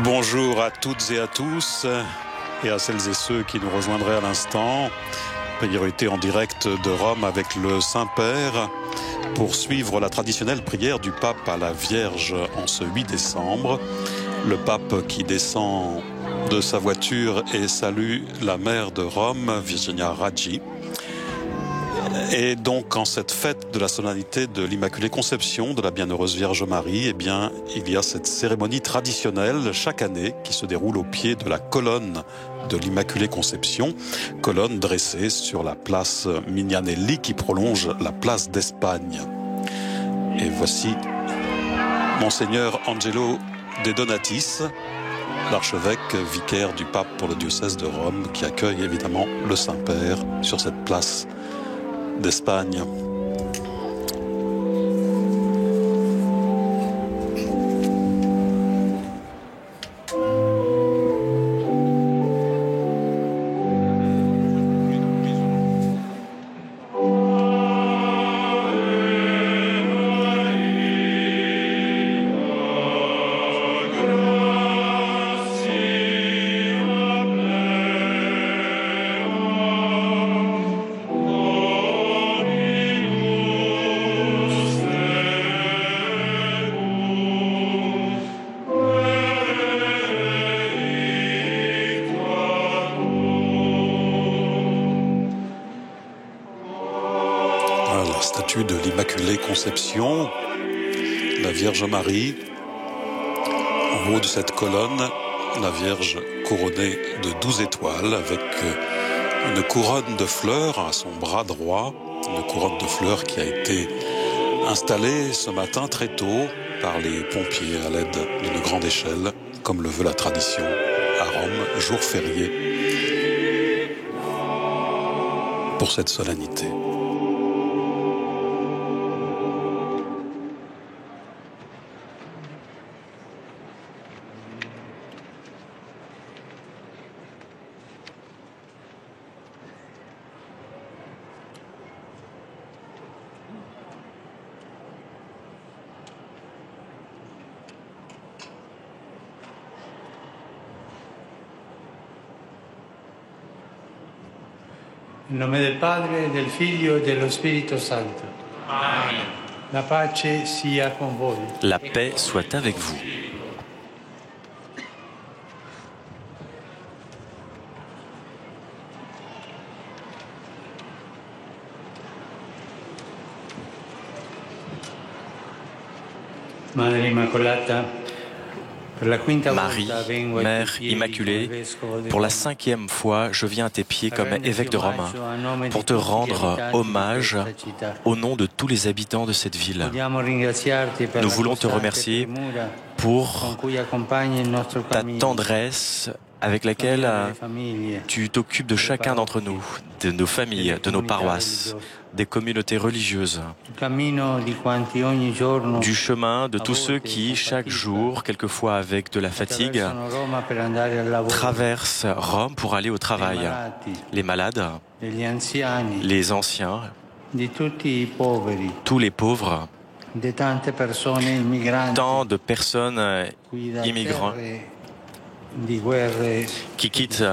Bonjour à toutes et à tous, et à celles et ceux qui nous rejoindraient à l'instant. Priorité en direct de Rome avec le Saint-Père pour suivre la traditionnelle prière du pape à la Vierge en ce 8 décembre. Le pape qui descend de sa voiture et salue la mère de Rome, Virginia Raggi. Et donc, en cette fête de la solennité de l'Immaculée Conception de la Bienheureuse Vierge Marie, eh bien, il y a cette cérémonie traditionnelle chaque année qui se déroule au pied de la colonne de l'Immaculée Conception, colonne dressée sur la place Mignanelli qui prolonge la place d'Espagne. Et voici Monseigneur Angelo De Donatis, l'archevêque vicaire du pape pour le diocèse de Rome, qui accueille évidemment le Saint-Père sur cette place d'Espagne. La statue de l'Immaculée Conception, la Vierge Marie, en haut de cette colonne, la Vierge couronnée de 12 étoiles avec une couronne de fleurs à son bras droit, une couronne de fleurs qui a été installée ce matin très tôt par les pompiers à l'aide d'une grande échelle, comme le veut la tradition à Rome, jour férié pour cette solennité. In nome del Padre, del Figlio e dello Spirito Santo. Amen. La pace sia con voi. La paix soit avec vous. Madre Immacolata, Marie, Mère Immaculée, pour la 5e fois, je viens à tes pieds comme évêque de Rome pour te rendre hommage au nom de tous les habitants de cette ville. Nous voulons te remercier pour ta tendresse avec laquelle tu t'occupes de chacun d'entre nous, de nos familles, de nos paroisses, des communautés religieuses, du chemin de tous ceux qui, chaque jour, quelquefois avec de la fatigue, traversent Rome pour aller au travail. Les malades, les anciens, tous les pauvres, tant de personnes immigrantes qui quittent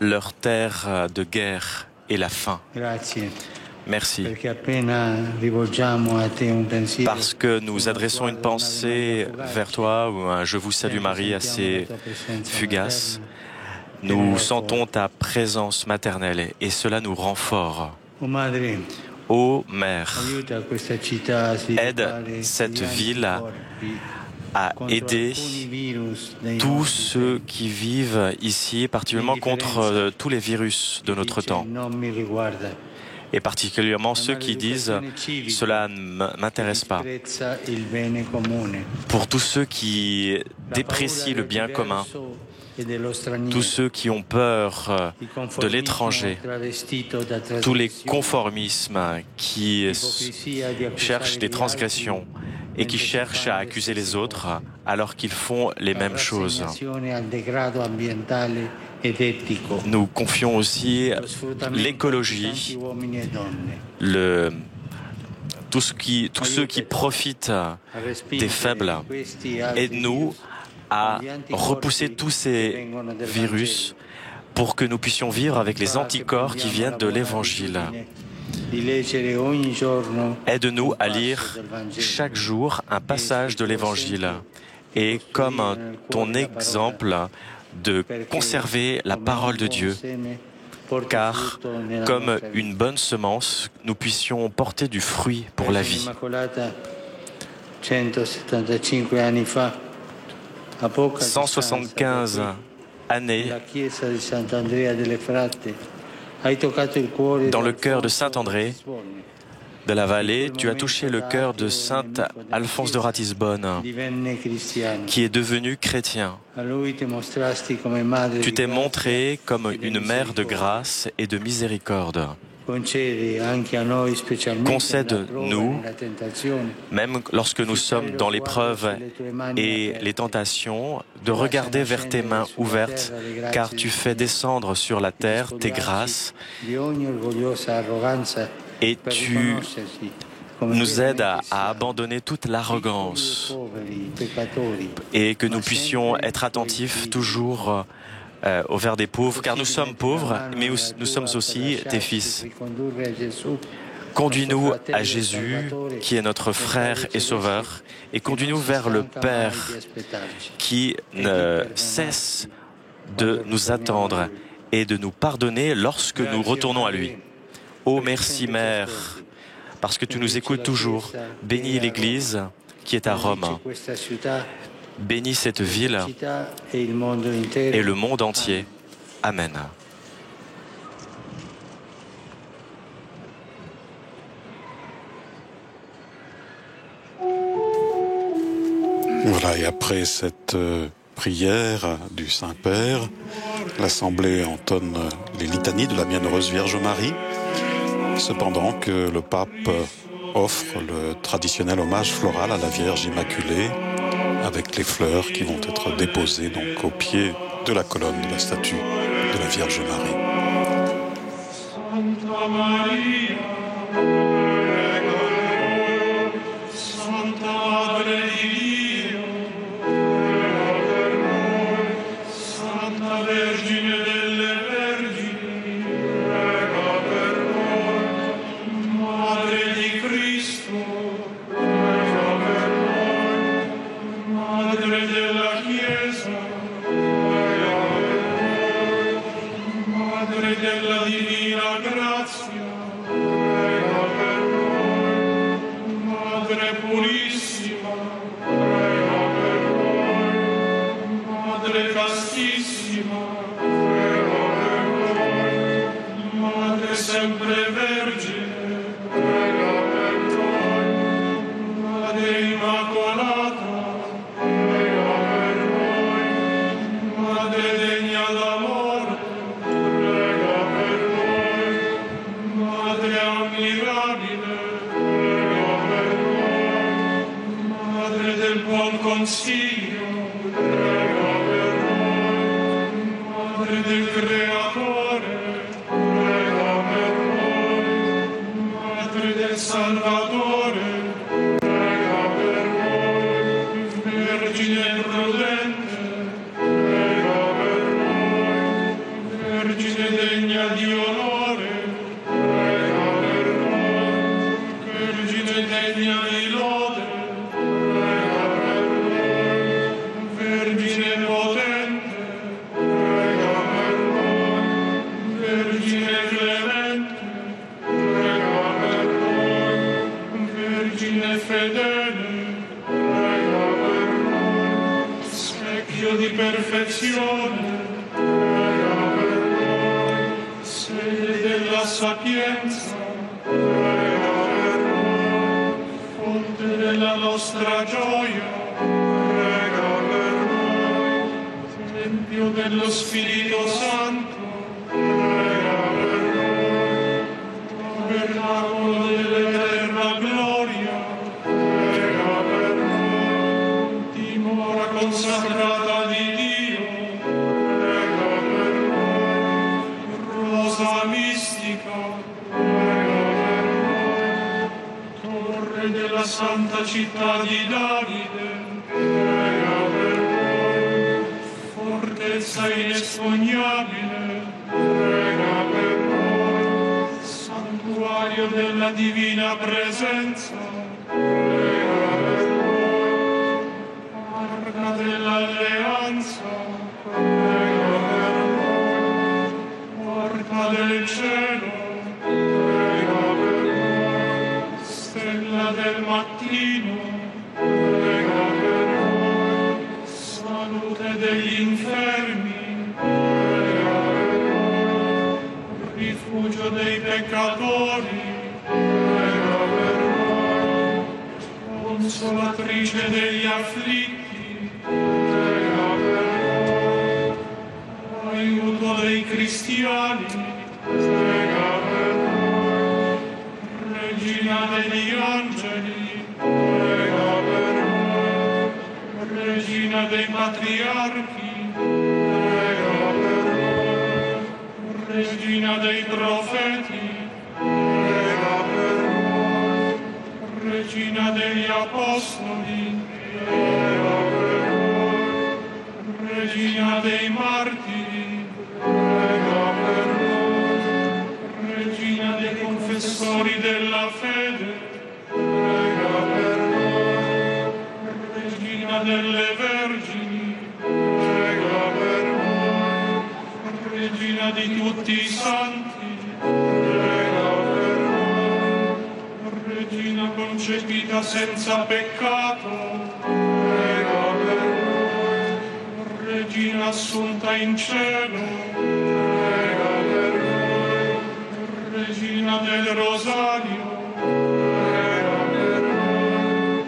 leur terre de guerre et la faim. Merci. Parce que nous adressons une pensée vers toi, ou un « Je vous salue Marie » assez fugace. Nous sentons ta présence maternelle et cela nous rend forts. Ô Mère, aide cette ville à aider tous ceux qui vivent ici, particulièrement contre tous les virus de notre temps. Et particulièrement ceux qui disent « cela ne m'intéresse pas ». Pour tous ceux qui déprécient le bien commun, tous ceux qui ont peur de l'étranger, tous les conformismes qui cherchent des transgressions et qui cherchent à accuser les autres alors qu'ils font les mêmes choses. Nous confions aussi l'écologie, tous ceux qui profitent des faibles. Aide-nous à repousser tous ces virus pour que nous puissions vivre avec les anticorps qui viennent de l'Évangile. Aide-nous à lire chaque jour un passage de l'Évangile et comme ton exemple de conserver la parole de Dieu, car comme une bonne semence, nous puissions porter du fruit pour la vie. 175 années, dans le cœur de Saint-André de la Vallée, tu as touché le cœur de Saint Alphonse de Ratisbonne, qui est devenu chrétien. Tu t'es montré comme une mère de grâce et de miséricorde. Concède-nous, même lorsque nous sommes dans l'épreuve et les tentations, de regarder vers tes mains ouvertes, car tu fais descendre sur la terre tes grâces et tu nous aides à abandonner toute l'arrogance et que nous puissions être attentifs toujours au vers des pauvres, car nous sommes pauvres, mais nous sommes aussi tes fils. Conduis-nous à Jésus, qui est notre frère et sauveur, et conduis-nous vers le Père, qui ne cesse de nous attendre et de nous pardonner lorsque nous retournons à lui. Ô merci, Mère, parce que tu nous écoutes toujours. Bénis l'Église qui est à Rome. Bénis cette ville et le monde entier. Amen. Voilà, et après cette prière du Saint-Père, l'Assemblée entonne les litanies de la Bienheureuse Vierge Marie, cependant que le pape offre le traditionnel hommage floral à la Vierge Immaculée, avec les fleurs qui vont être déposées donc au pied de la colonne de la statue de la Vierge Marie. Santa Maria, Santa Madre di Dio, Santa Vergine delle Vergini, prega per noi, Madre di Cristo, prega per noi, Madre della Chiesa, prega per noi, Madre della Divina Grazia, prega per noi, Madre Purissima, prega per noi, Madre Castissima, prega per noi, Madre sempre Vergine, prega per noi, Madre Immacolata, prega per noi, Madre degna d'amore, prega per noi, Madre ammirabile, prega per noi, Madre del buon consiglio, prega per noi, Madre del Creatore, prega per noi, Madre del Salvatore, prega per noi, Vergine prudente, prega per noi, Vergine degna di onore, prega per noi, Vergine degna di lode, prega per noi, Vergine potente, prega per noi, Vergine clemente, prega per noi, Vergine fedele, prega per noi, specchio di perfezione, prega per noi, sede della sapienza, prega per noi, fonte della nostra gioia, prega per noi, tempio dello Spirito Santo, prega per noi, tabernacolo dell'eterna gloria, prega per noi, dimora consacrata di Dio, prega per noi, rosa mistica, prega per noi, torre della santa città di Davide, prega per noi, potenza inespugnabile, prega per noi. Santuario della divina presenza, prega per noi. Arca dell'alleanza, prega per noi. Porta del cielo, prega per noi. Stella del mattino, prega per noi. Salute degli infermi, prega per noi. Rifugio dei peccatori, prega per noi. Consolatrice degli afflitti, prega per noi. Aiuto dei cristiani, prega per noi. Regina degli angeli, prega per noi. Regina dei patriarchi, prega per noi. Regina dei profeti, prega per noi. Regina degli apostoli, prega per noi. Regina dei martiri, prega per noi. Regina dei confessori della fede, prega per noi. Regina delle vergini, prega per noi. Regina di tutti i santi, prega per noi. Regina concepita senza peccato, prega per noi. Regina assunta in cielo, prega per noi. Regina del Rosario, prega per noi.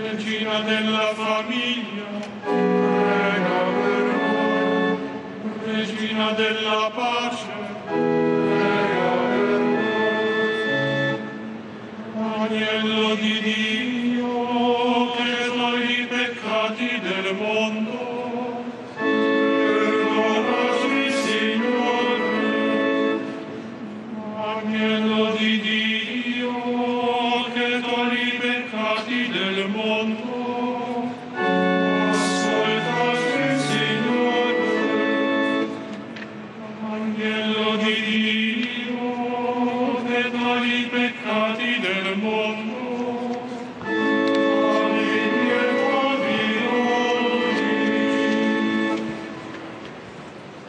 Regina della famiglia, prega per noi. Regina della pace, prega per noi. Agnello di Dio che togli i peccati del mondo, perdonaci, Signore. Agnello di Dio che togli i peccati del mondo, ascoltaci, Signore. Agnello di Dio che togli i peccati del mondo, abbi pietà di noi.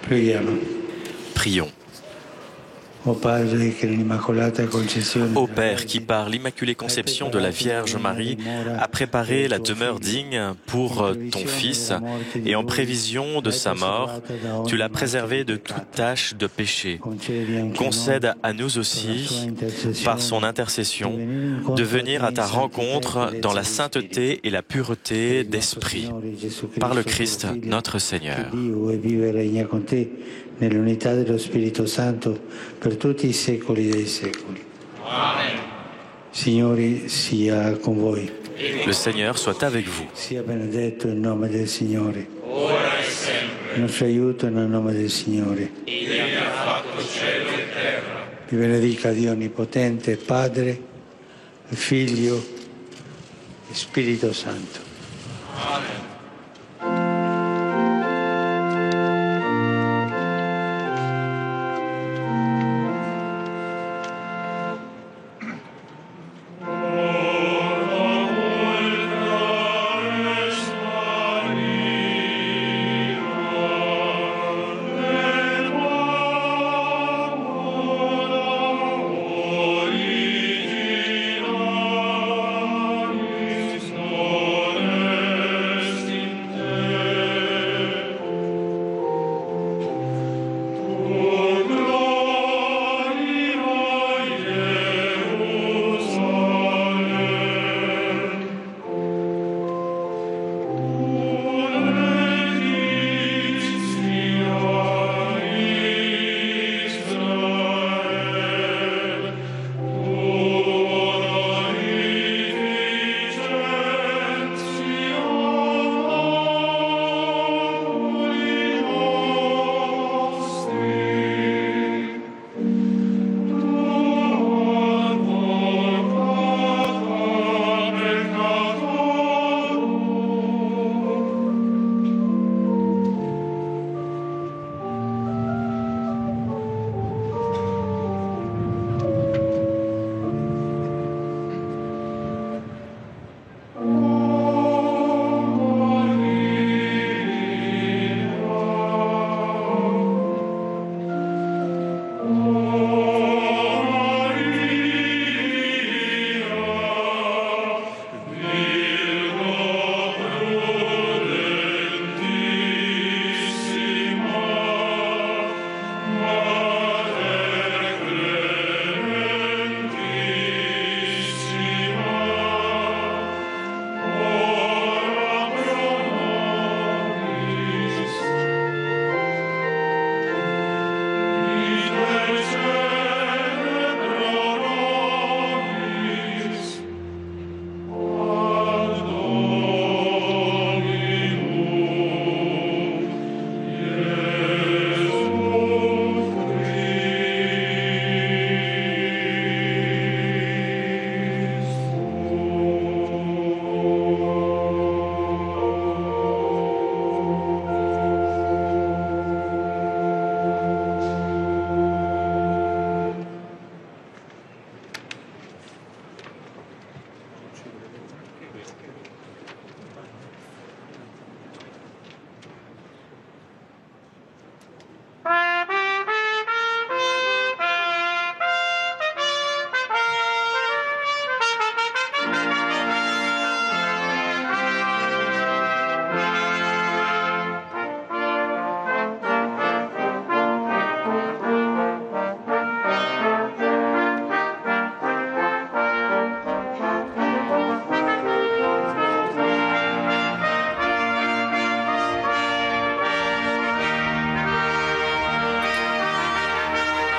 Preghiamo. Prions. Ô Père qui, par l'Immaculée Conception de la Vierge Marie, a préparé la demeure digne pour ton Fils et en prévision de sa mort, tu l'as préservé de toute tache de péché. Concède à nous aussi, par son intercession, de venir à ta rencontre dans la sainteté et la pureté d'esprit. Par le Christ, notre Seigneur. Nell'unità dello Spirito Santo per tutti i secoli dei secoli. Amen. Signore sia con voi. Le Seigneur soit avec vous. Sia benedetto il nome del Signore. Ora e sempre. Il nostro aiuto nel nome del Signore. Egli ha fatto cielo e terra. Vi benedica Dio Onnipotente, Padre, Figlio e Spirito Santo. Amen. Originalis non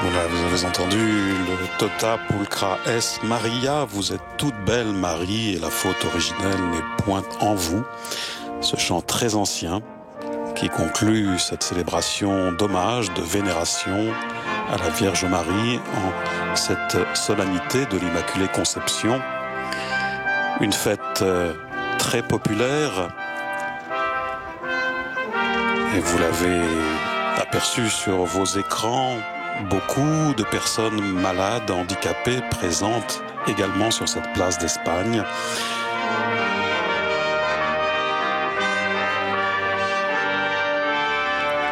Voilà, vous avez entendu le Tota Pulcra es Maria, vous êtes toute belle Marie et la faute originelle n'est point en vous. Ce chant très ancien qui conclut cette célébration d'hommage, de vénération à la Vierge Marie en cette solennité de l'Immaculée Conception. Une fête très populaire et vous l'avez aperçu sur vos écrans. Beaucoup de personnes malades, handicapées, présentes également sur cette place d'Espagne.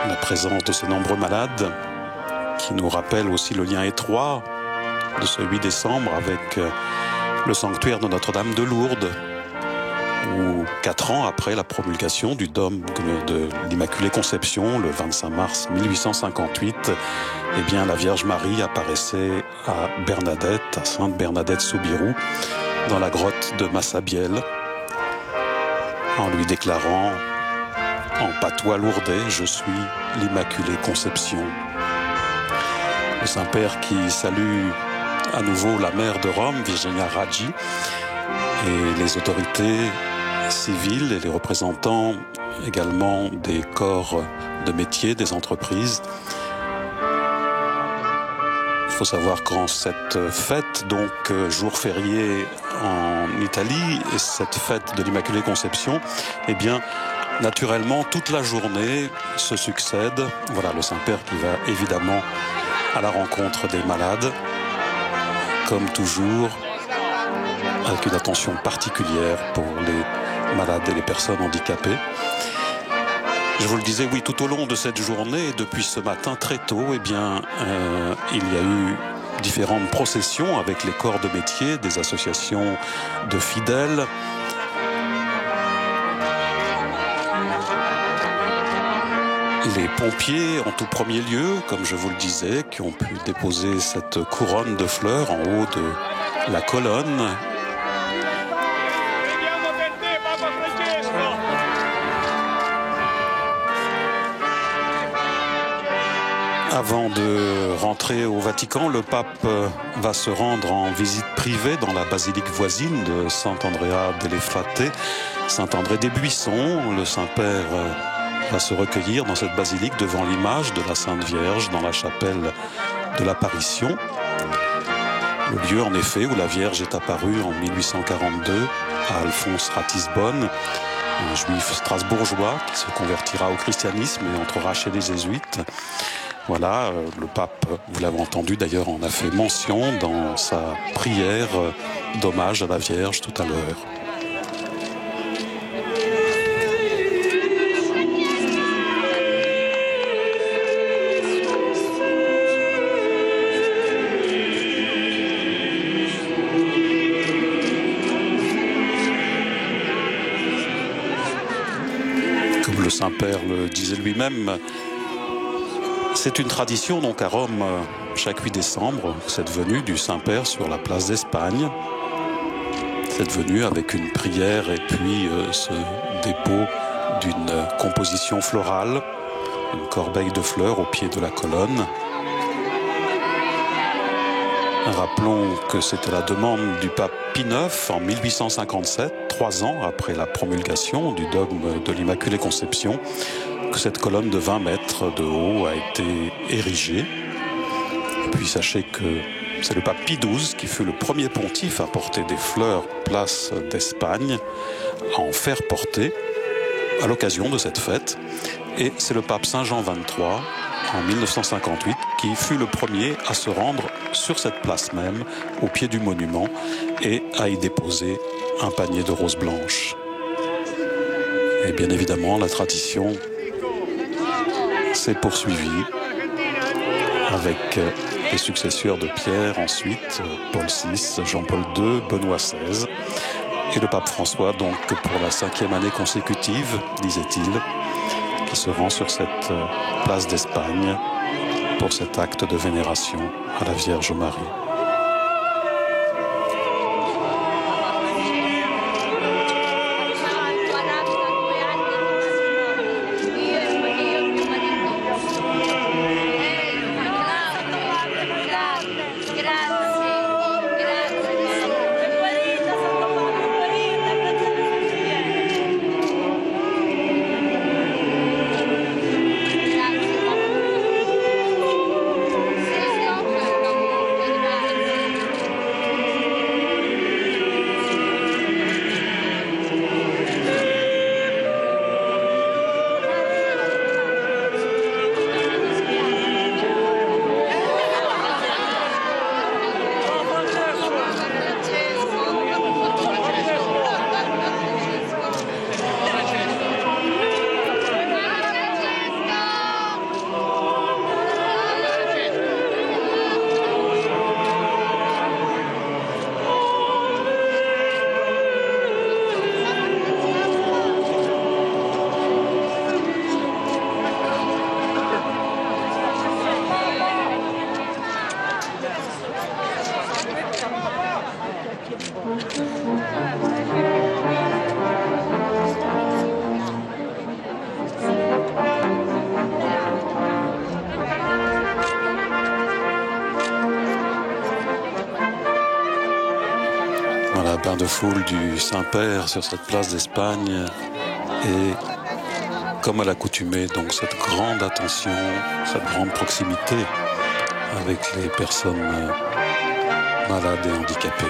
La présence de ces nombreux malades qui nous rappelle aussi le lien étroit de ce 8 décembre avec le sanctuaire de Notre-Dame de Lourdes, où 4 ans après la promulgation du dogme de l'Immaculée Conception, le 25 mars 1858, eh bien, la Vierge Marie apparaissait à Bernadette, à Sainte Bernadette Soubirous, dans la grotte de Massabielle, en lui déclarant en patois lourdais « Je suis l'Immaculée Conception ». Le Saint-Père qui salue à nouveau la maire de Rome, Virginia Raggi, et les autorités civiles et les représentants également des corps de métier, des entreprises. Il faut savoir qu'en cette fête, donc jour férié en Italie, et cette fête de l'Immaculée Conception, eh bien, naturellement, toute la journée se succède. Voilà, le Saint-Père qui va évidemment à la rencontre des malades, comme toujours, avec une attention particulière pour les malades et les personnes handicapées. Je vous le disais, oui, tout au long de cette journée, depuis ce matin très tôt, eh bien, il y a eu différentes processions avec les corps de métier, des associations de fidèles. Les pompiers, en tout premier lieu, comme je vous le disais, qui ont pu déposer cette couronne de fleurs en haut de la colonne. Avant de rentrer au Vatican, le pape va se rendre en visite privée dans la basilique voisine de Sant'Andrea delle Fratte, Saint-André des Buissons. Le Saint-Père va se recueillir dans cette basilique devant l'image de la Sainte Vierge dans la chapelle de l'Apparition. Le lieu, en effet, où la Vierge est apparue en 1842 à Alphonse Ratisbonne, un juif strasbourgeois qui se convertira au christianisme et entrera chez les jésuites. Voilà, le pape, vous l'avez entendu d'ailleurs, en a fait mention dans sa prière d'hommage à la Vierge tout à l'heure. Comme le Saint-Père le disait lui-même, c'est une tradition donc à Rome, chaque 8 décembre, cette venue du Saint-Père sur la place d'Espagne. Cette venue avec une prière et puis ce dépôt d'une composition florale, une corbeille de fleurs au pied de la colonne. Rappelons que c'était la demande du pape Pie IX en 1857, 3 ans après la promulgation du dogme de l'Immaculée Conception, que cette colonne de 20 mètres de haut a été érigée. Et puis sachez que c'est le pape Pie XII qui fut le premier pontife à porter des fleurs place d'Espagne, à en faire porter à l'occasion de cette fête. Et c'est le pape Saint Jean XXIII, en 1958, qui fut le premier à se rendre sur cette place même, au pied du monument, et à y déposer un panier de roses blanches. Et bien évidemment, la tradition s'est poursuivie avec les successeurs de Pierre, ensuite Paul VI, Jean-Paul II, Benoît XVI, et le pape François, donc pour la 5e année consécutive, disait-il, qui se rend sur cette place d'Espagne pour cet acte de vénération à la Vierge Marie. foule du Saint-Père sur cette place d'Espagne et, comme à l'accoutumée, donc cette grande attention, cette grande proximité avec les personnes malades et handicapées.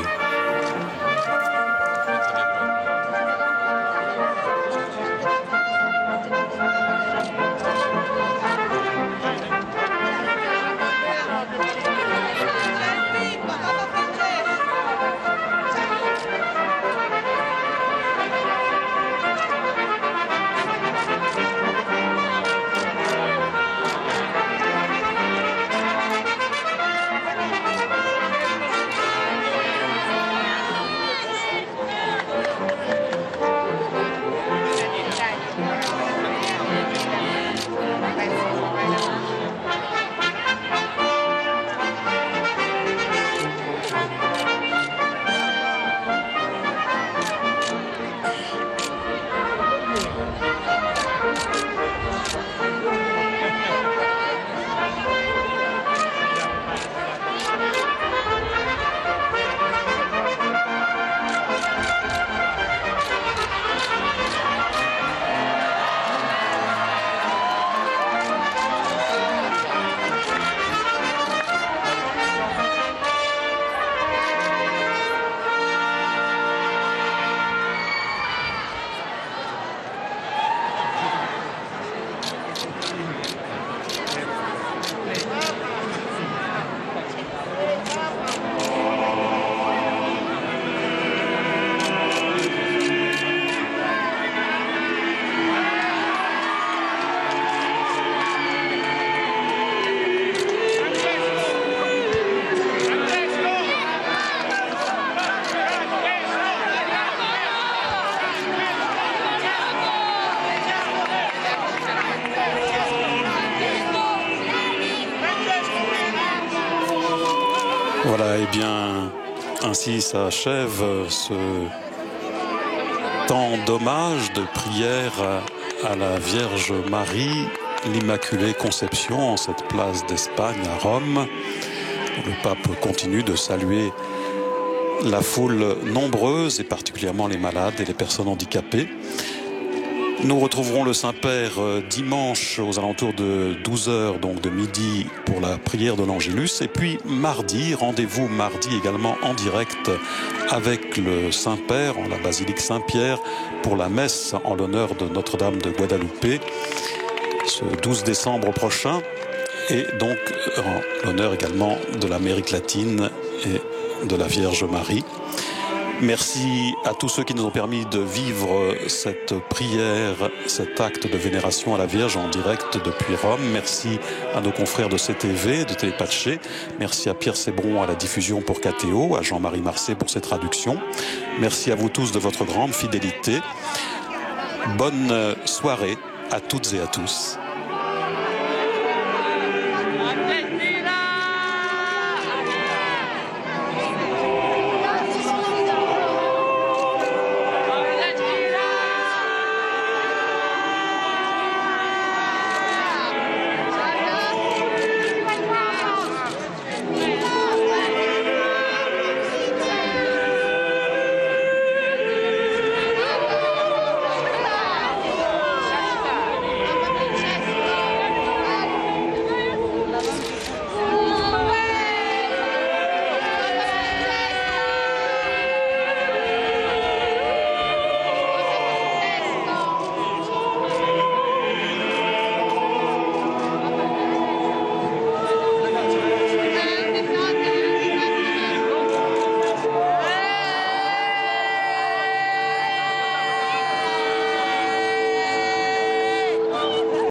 Voilà, et bien, ainsi s'achève ce temps d'hommage, de prière à la Vierge Marie, l'Immaculée Conception, en cette place d'Espagne à Rome. Le pape continue de saluer la foule nombreuse, et particulièrement les malades et les personnes handicapées. Nous retrouverons le Saint-Père dimanche aux alentours de 12h, donc de midi, pour la prière de l'Angélus. Et puis mardi, rendez-vous mardi également en direct avec le Saint-Père en la basilique Saint-Pierre pour la messe en l'honneur de Notre-Dame de Guadalupe, ce 12 décembre prochain. Et donc en l'honneur également de l'Amérique latine et de la Vierge Marie. Merci à tous ceux qui nous ont permis de vivre cette prière, cet acte de vénération à la Vierge en direct depuis Rome. Merci à nos confrères de CTV, de Télépatché. Merci à Pierre Sébron à la diffusion pour KTO, à Jean-Marie Marcet pour ses traductions. Merci à vous tous de votre grande fidélité. Bonne soirée à toutes et à tous.